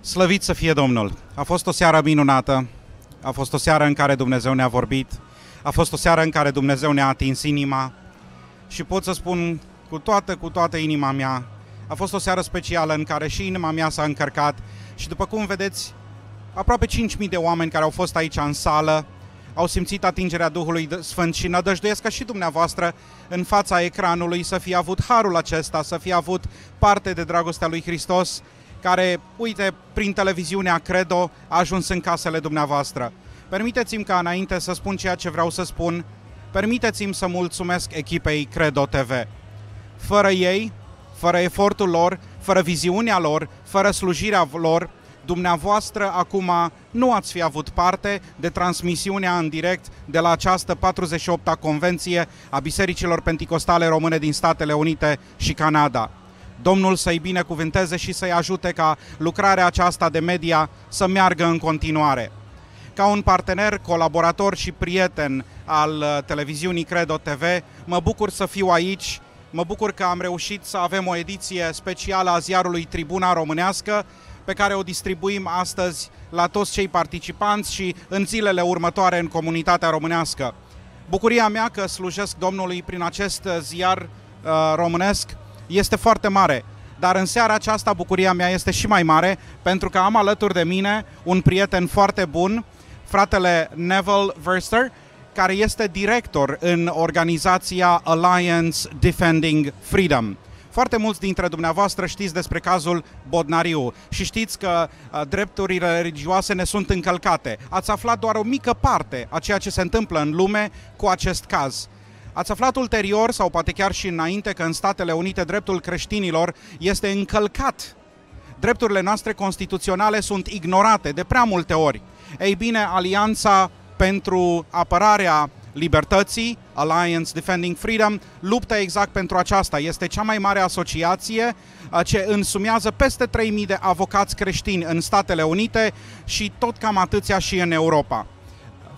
Slăvit să fie Domnul! A fost o seară minunată, a fost o seară în care Dumnezeu ne-a vorbit, a fost o seară în care Dumnezeu ne-a atins inima și pot să spun cu toată inima mea, a fost o seară specială în care și inima mea s-a încărcat și după cum vedeți, aproape 5.000 de oameni care au fost aici în sală au simțit atingerea Duhului Sfânt și nădăjduiesc ca și dumneavoastră în fața ecranului să fie avut harul acesta, să fie avut parte de dragostea lui Hristos, care, uite, prin televiziunea CREDO a ajuns în casele dumneavoastră. Permiteți-mi ca înainte să spun ceea ce vreau să spun, permiteți-mi să mulțumesc echipei CREDO TV. Fără ei, fără efortul lor, fără viziunea lor, fără slujirea lor, dumneavoastră acum nu ați fi avut parte de transmisiunea în direct de la această 48-a convenție a Bisericilor Pentecostale Române din Statele Unite și Canada. Domnul să-i binecuvânteze și să-i ajute ca lucrarea aceasta de media să meargă în continuare. Ca un partener, colaborator și prieten al televiziunii CREDO TV, mă bucur să fiu aici, mă bucur că am reușit să avem o ediție specială a ziarului Tribuna Românească, pe care o distribuim astăzi la toți cei participanți și în zilele următoare în comunitatea românească. Bucuria mea că slujesc Domnului prin acest ziar românesc este foarte mare, dar în seara aceasta bucuria mea este și mai mare pentru că am alături de mine un prieten foarte bun, fratele Neville Verster, care este director în organizația Alliance Defending Freedom. Foarte mulți dintre dumneavoastră știți despre cazul Bodnariu și știți că drepturile religioase ne sunt încălcate. Ați aflat doar o mică parte a ceea ce se întâmplă în lume cu acest caz. Ați aflat ulterior, sau poate chiar și înainte, că în Statele Unite dreptul creștinilor este încălcat. Drepturile noastre constituționale sunt ignorate de prea multe ori. Ei bine, Alianța pentru apărarea libertății, Alliance Defending Freedom, luptă exact pentru aceasta. Este cea mai mare asociație ce însumează peste 3.000 de avocați creștini în Statele Unite și tot cam atâția și în Europa.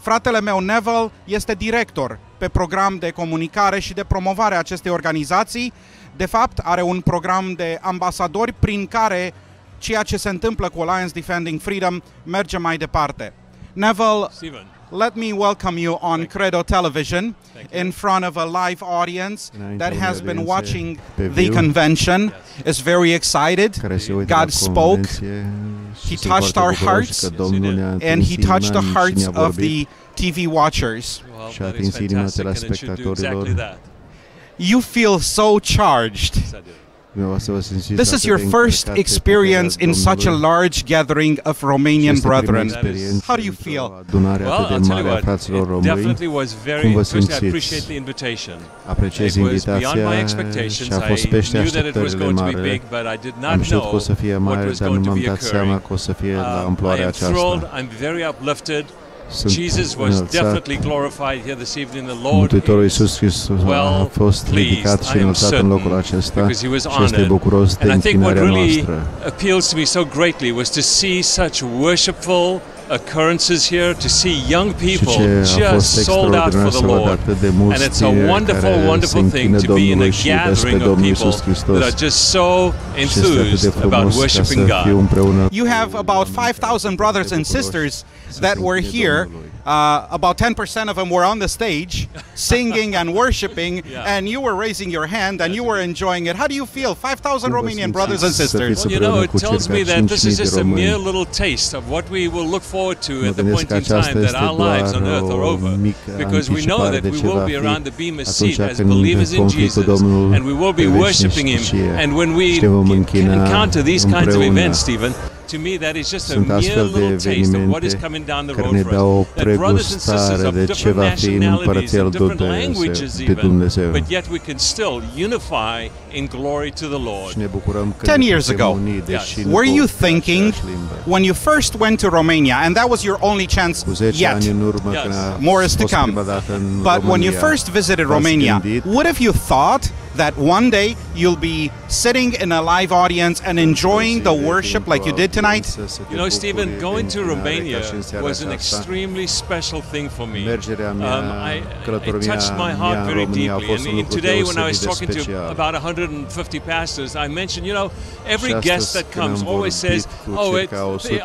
Fratele meu Neville este director pe program de comunicare și de promovare a acestei organizații. De fapt, are un program de ambasadori prin care ceea ce se întâmplă cu Alliance Defending Freedom merge mai departe. Neville, let me welcome you on CREDO television in front of a live audience that has been watching the convention, is very excited. God spoke, He touched our hearts, and He touched the hearts of the TV watchers. You feel so charged. This is your first experience in such a large gathering of Romanian brethren. How do you feel? Well, I'll tell you what, it definitely was very, first I appreciate the invitation. It was beyond my expectations. I knew that it was going to be big, but I did not know what was going to be occurring. I am thrilled, I'm very uplifted. Jesus was definitely glorified here this evening. The Lord is well pleased, I am certain, because He was honored. And I think what really appeals to me so greatly was to see such worshipful occurrences here, to see young people just sold out for the Lord. And it's a wonderful, wonderful thing to be in a gathering of people that are just so enthused about worshiping God. You have about 5,000 brothers and sisters that were here. About 10% of them were on the stage singing and worshiping, and you were raising your hand and you were enjoying it. How do you feel? 5,000 Romanian brothers and sisters. Well, you know, it tells me that this is just a mere little taste of what we will look forward to at the point in time that our lives on earth are over. Because we know that we will be around the bema seat as believers in Jesus, and we will be worshiping Him. And when we encounter these kinds of events, Stephen, to me that is just a mere little taste of what is coming down the road for us. That brothers and sisters of different nationalities and different languages even, but yet we can still unify in glory to the Lord. 10 years ago, were you thinking when you first went to Romania, and that was your only chance yet, more is to come, but when you first visited Romania, would have you thought that one day you'll be sitting in a live audience and enjoying the worship like you did tonight? You know, Stephen, going to Romania was an extremely special thing for me. It touched my heart very deeply. And today, when I was talking to about 150 pastors, I mentioned, you know, every guest that comes always says, "Oh,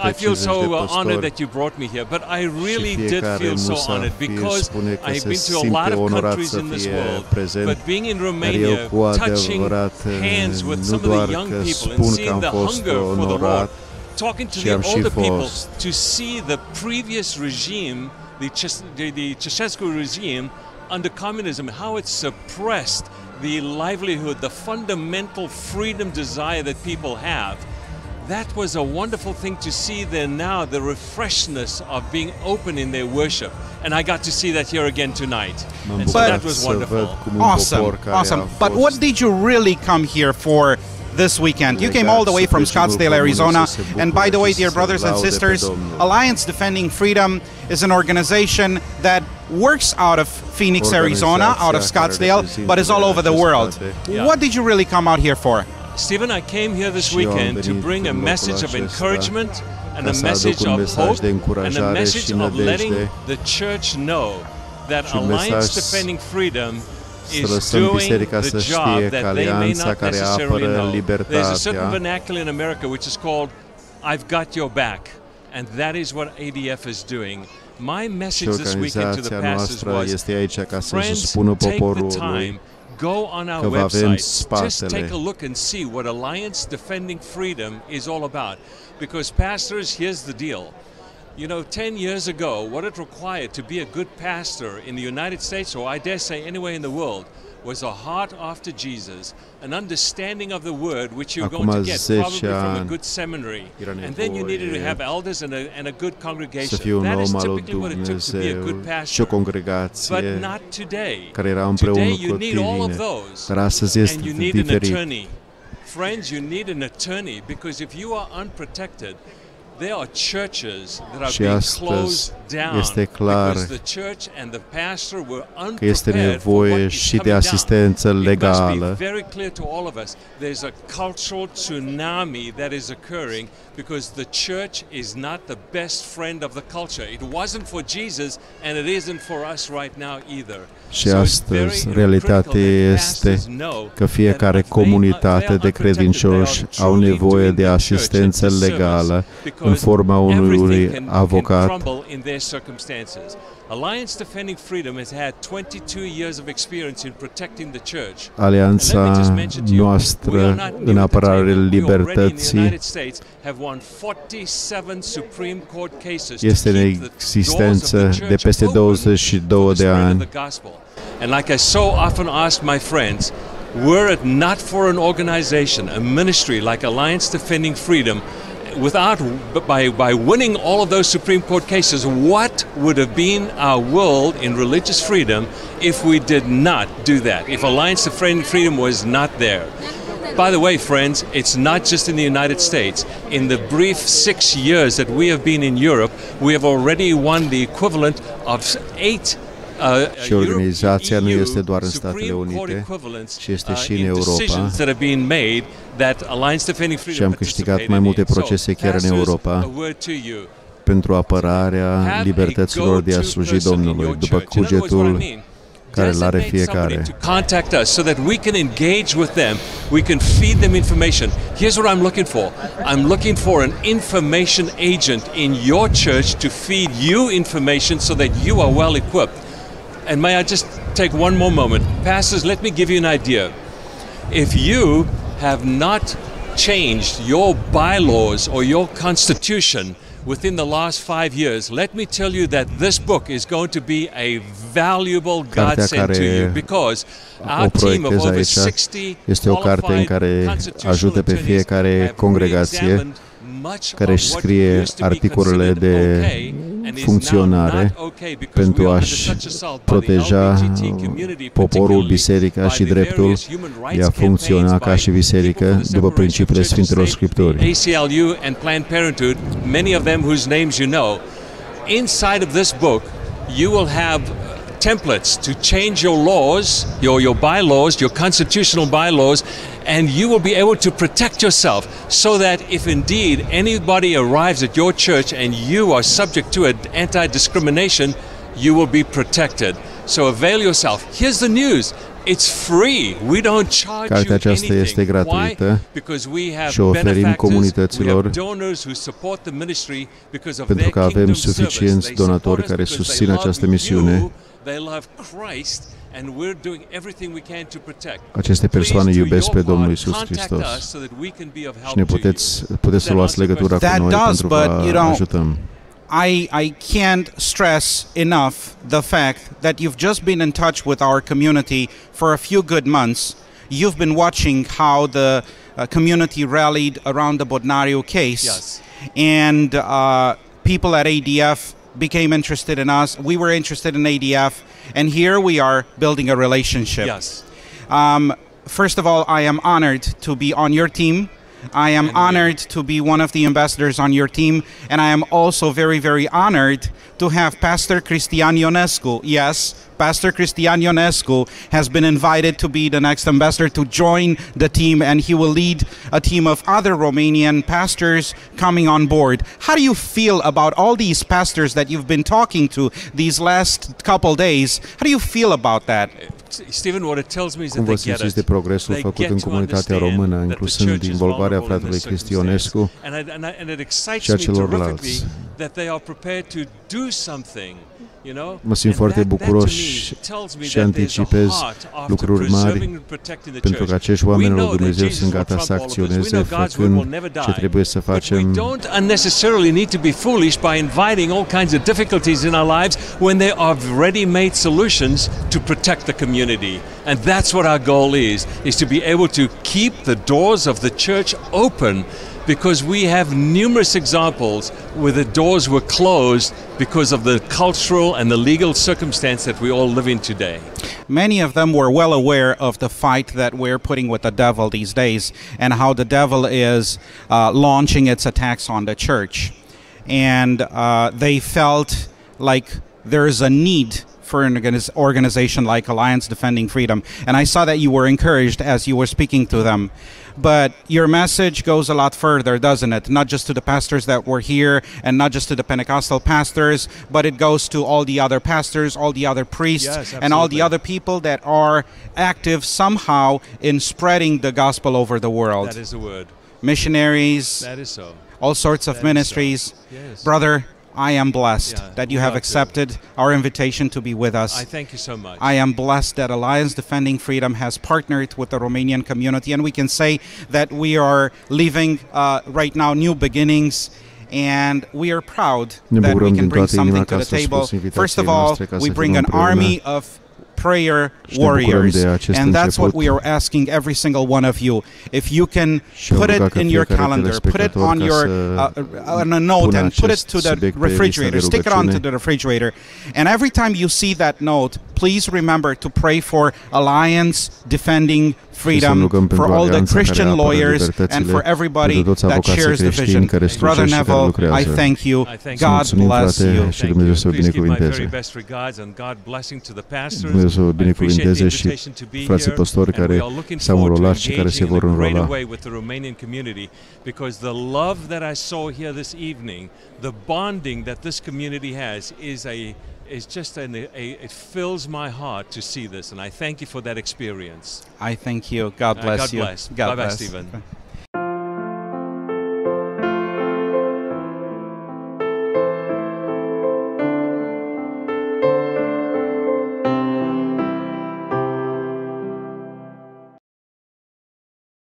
I feel so honored that you brought me here." But I really did feel so honored because I've been to a lot of countries in this world. But being in Romania, touching hands with some of the young people and seeing the hunger for the Lord, talking to the older people, to see the previous regime, the Ceausescu regime under communism, how it suppressed the livelihood, the fundamental freedom desire that people have. That was a wonderful thing to see there now, the refreshness of being open in their worship. And I got to see that here again tonight. And so that was wonderful. Awesome, awesome. But what did you really come here for this weekend? You came all the way from Scottsdale, Arizona. And by the way, dear brothers and sisters, Alliance Defending Freedom is an organization that works out of Phoenix, Arizona, out of Scottsdale, but is all over the world. What did you really come out here for? Stephen, I came here this weekend to bring a message of encouragement and a message of hope and a message of letting the church know that Alliance Defending Freedom is doing the job that they may not necessarily know. There's a certain vernacular in America which is called, "I've got your back," and that is what ADF is doing. My message this weekend to the pastors was, friends, take the time, go on our website, just take a look and see what Alliance Defending Freedom is all about. Because pastors, here's the deal. You know, 10 years ago, what it required to be a good pastor in the United States, or I dare say anywhere in the world, was a heart after Jesus, an understanding of the Word, which you're going to get probably from a good seminary. And then you needed to have elders and a good congregation. That is typically what it took to be a good pastor. But not today. Today you need all of those. And you need an attorney. Friends, you need an attorney, because if you are unprotected, there are churches that are being closed down because the church and the pastor were unprepared for what is coming down. It must be very clear to all of us, there's a cultural tsunami that is occurring because the church is not the best friend of the culture. It wasn't for Jesus and it isn't for us right now either. Și astăzi, realitatea este că fiecare comunitate de credincioși au nevoie de asistență legală în forma unui avocat. Alianța noastră în apărarea libertății este în existență de peste 22 de ani. And like I so often ask my friends, were it not for an organization, a ministry like Alliance Defending Freedom, by winning all of those Supreme Court cases, what would have been our world in religious freedom if we did not do that, if Alliance Defending Freedom was not there? By the way, friends, it's not just in the United States. In the brief 6 years that we have been in Europe, we have already won the equivalent of 8 și organizația nu este doar în Statele Unite, ci este și în Europa. Și am câștigat mai multe procese chiar în Europa pentru apărarea libertăților de a sluji Domnului, după cugetul care îl are fiecare. Contact us so that we can engage with them, we can feed them information. Here's what I'm looking for. I'm looking for an information agent in your church to feed you information so that you are well equipped. And may I just take one more moment? Pastors, let me give you an idea. If you have not changed your bylaws or your constitution within the last 5 years, let me tell you that this book is going to be a valuable godsend to you, because our team of over 60 este o carte în care ajută pe fiecare congregație care își scrie articolele de funcționare pentru a-și proteja poporul, biserica și dreptul de a funcționa ca și biserică după principiile Sfintelor Scripturi. ACLU and Planned Parenthood, many of them whose names you know, inside of this book you will have templates to change your laws, your bylaws, your constitutional bylaws, and you will be able to protect yourself so that if indeed anybody arrives at your church and you are subject to an anti-discrimination, you will be protected. So avail yourself. Here's the news. It's free. We don't charge you anything. Why? Because we have benefactors, we have donors who support the ministry because of their kingdom service. They support us because they love you, they love Christ, and we're doing everything we can to protect. Aceste persoane iubesc pe Domnul Iisus Hristos. Și ne puteți să luați legătura cu noi pentru că vă ajutăm. I can't stress enough the fact that you've just been in touch with our community for a few good months. You've been watching how the community rallied around the Bodnariu case. Yes. And people at ADF became interested in us. We were interested in ADF. And here we are building a relationship. Yes. First of all, I am honored to be on your team. I am honored to be one of the ambassadors on your team, and I am also very, very honored to have Pastor Cristian Ionescu. Yes, Pastor Cristian Ionescu has been invited to be the next ambassador to join the team, and he will lead a team of other Romanian pastors coming on board. How do you feel about all these pastors that you've been talking to these last couple days? How do you feel about that? Stephen, what it tells me is Cum vă simțiți de progresul făcut în comunitatea română, inclusând involvarea fratelui Cristian Ionescu și a celorlalți? Mă simt foarte bucuros și anticipez lucruri mari, pentru că acești oameni al lui Dumnezeu sunt gata să acționeze, făcând ce trebuie să facem. We don't unnecessarily need to be foolish by inviting all kinds of difficulties in our lives when there are ready-made solutions to protect the community. And that's what our goal is to be able to keep the doors of the church open, because we have numerous examples where the doors were closed because of the cultural and the legal circumstance that we all live in today. Many of them were well aware of the fight that we're putting with the devil these days and how the devil is launching its attacks on the church. And they felt like there is a need for an organization like Alliance Defending Freedom. And I saw that you were encouraged as you were speaking to them. But your message goes a lot further, doesn't it? Not just to the pastors that were here and not just to the Pentecostal pastors, but it goes to all the other pastors, all the other priests, yes, and all the other people that are active somehow in spreading the gospel over the world. That is the word. Missionaries, that is so. All sorts of ministries. So. Yes. Brother, I am blessed that you have accepted our invitation to be with us. I thank you so much. I am blessed that Alliance Defending Freedom has partnered with the Romanian community, and we can say that we are living right now new beginnings, and we are proud that we can bring something to the table. First of all, we bring an army of prayer warriors, and that's what we are asking every single one of you. If you can put it in your calendar, put it on your on a note and put it to the refrigerator, stick it onto the refrigerator, and every time you see that note, please remember to pray for Alliance Defending Freedom, for all the Christian lawyers and for everybody that shares the vision. Brother Neville, I thank you. God bless you. Please give my very best regards and God blessing to the pastors. Dumnezeu binecuvinteze și frații păstori care s-au înrolat și care se vor înrola. Because the love that I saw here this evening, the bonding that this community has is just it fills my heart to see this, and I thank you for that experience. I thank you. God bless you. God bless. Bye-bye, Stephen.